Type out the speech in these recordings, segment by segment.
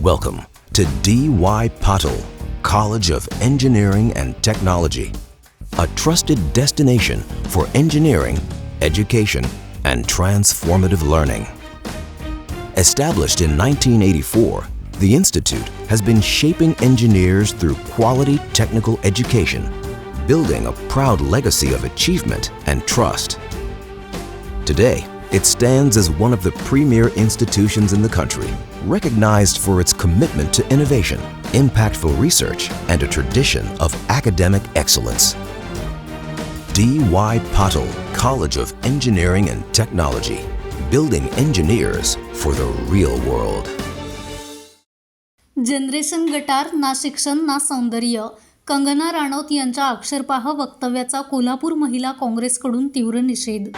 Welcome to D.Y. Patil College of Engineering and Technology, a trusted destination for engineering, education, and transformative learning. Established in 1984, the Institute has been shaping engineers through quality technical education, building a proud legacy of achievement and trust. Today, it stands as one of the premier institutions in the country, recognized for its commitment to innovation, impactful research, and a tradition of academic excellence. D.Y. Patil College of Engineering and Technology, building engineers for the real world. Generation गटार, ना शिक्षण ना सौंदर्य. कंगना राणौत यांच्या अक्षरपाह वक्तव्याचा कोल्हापूर महिला काँग्रेसकडून तीव्र निषेध.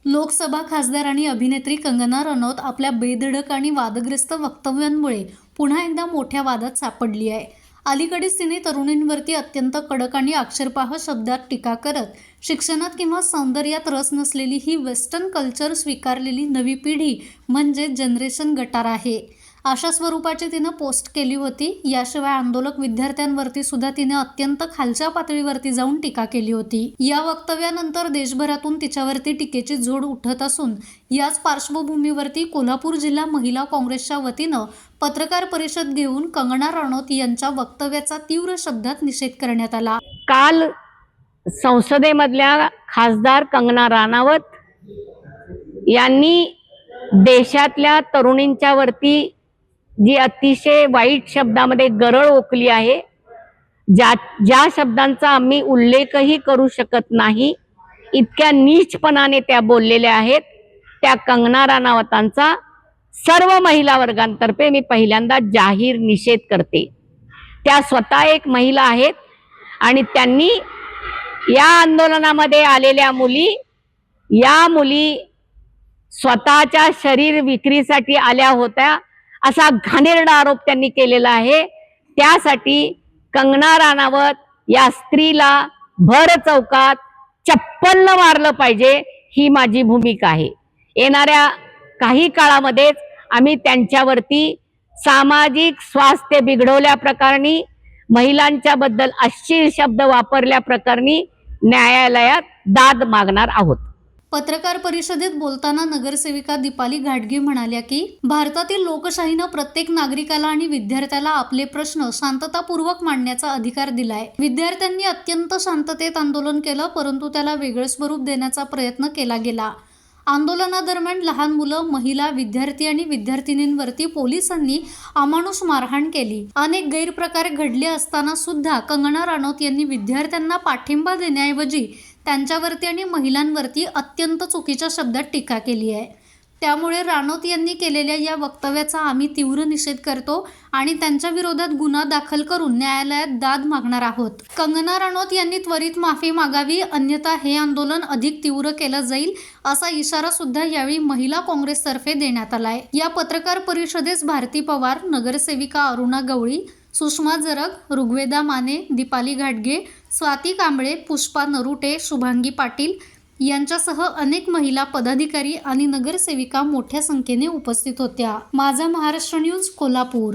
लोकसभा खासदार आणि अभिनेत्री कंगना राणौत आपल्या बेधडक आणि वादग्रस्त वक्तव्यांमुळे पुन्हा एकदा मोठ्या वादात सापडली आहे. अलीकडेच तिने तरुणींवरती अत्यंत कडक आणि अक्षरपाह शब्दात टीका करत शिक्षणात किंवा सौंदर्यात रस नसलेली ही वेस्टर्न कल्चर स्वीकारलेली नवी पिढी म्हणजे जनरेशन गटार आहे, अशा स्वरूपाची तिनं पोस्ट केली होती. याशिवाय आंदोलक विद्यार्थ्यांवरती सुद्धा तिने अत्यंत खालच्या पातळीवरती जाऊन टीका केली होती. या वक्तव्यानंतर देशभरातून तिच्यावरती टीकेची झोड उठत असून याच पार्श्वभूमीवरती कोल्हापूर जिल्हा महिला काँग्रेसच्या वतीनं पत्रकार परिषद घेऊन कंगना राणौत यांच्या वक्तव्याचा तीव्र शब्दात निषेध करण्यात आला. काल संसदेमधल्या खासदार कंगना राणावत यांनी देशातल्या तरुणींच्या वरती जी अतिशय वाईट शब्दामध्ये गरळ ओकली आहे, ज्या शब्दांचा आम्ही उल्लेखही करू शकत नाही, इतक्या नीचपणाने त्या बोललेल्या आहेत, त्या कंगना राणावतांचा सर्व महिला वर्गांतर्फे मी पहिल्यांदा जाहीर निषेध करते. त्या स्वतः एक महिला आहेत आणि त्यांनी या आंदोलनामध्ये आलेल्या मुली स्वतःच्या शरीर विक्रीसाठी आल्या होत्या असा घाणेरडा आरोप त्यांनी केलेला आहे. त्यासाठी कंगना राणावत या स्त्रीला भर चौकात चप्पलनं मारलं पाहिजे, ही माझी भूमिका आहे. येणाऱ्या काही काळामध्येच आम्ही त्यांच्यावरती सामाजिक स्वास्थ्य बिघडवल्या प्रकरणी, महिलांच्या बद्दल अश्लील शब्द वापरल्या प्रकरणी न्यायालयात दाद मागणार आहोत. पत्रकार परिषदेत बोलताना नगरसेविका दीपाली घाटगे म्हणाल्या की भारतातील लोकशाहीनं प्रत्येक नागरिकाला आणि विद्यार्थ्याला आपले प्रश्न शांततापूर्वक मांडण्याचा अधिकार दिलाय. विद्यार्थ्यांनी अत्यंत शांततेत आंदोलन केलं, परंतु त्याला वेगळं स्वरूप देण्याचा प्रयत्न केला गेला. आंदोलनादरम्यान लहान मुलं, महिला, विद्यार्थी आणि विद्यार्थिनींवरती पोलिसांनी अमानुष मारहाण केली. अनेक गैरप्रकार घडले असताना सुद्धा कंगना राणौत यांनी विद्यार्थ्यांना पाठिंबा देण्याऐवजी त्यांच्यावरती आणि महिलांवरती अत्यंत चुकीच्या शब्दात टीका केली आहे. त्यामुळे राणौत यांनी केलेल्या या वक्तव्याचा आम्ही तीव्र निषेध करतो आणि त्यांच्या विरोधात गुन्हा दाखल करून न्यायालयात दाद मागणार आहोत. कंगना राणौत यांनी त्वरित माफी मागावी, अन्यथा हे आंदोलन अधिक तीव्र केलं जाईल, असा इशारा सुद्धा यावेळी महिला काँग्रेसतर्फे देण्यात आलाय. या पत्रकार परिषदेस भारती पवार, नगरसेविका अरुणा गवळी, सुषमा जरग, ऋग्वेदा माने, दीपाली घाटगे, स्वाती कांबळे, पुष्पा नरुटे, शुभांगी पाटील यांच्यासह अनेक महिला पदाधिकारी आणि नगरसेविका मोठ्या संख्येने उपस्थित होत्या. माझा महाराष्ट्र न्यूज, कोल्हापूर.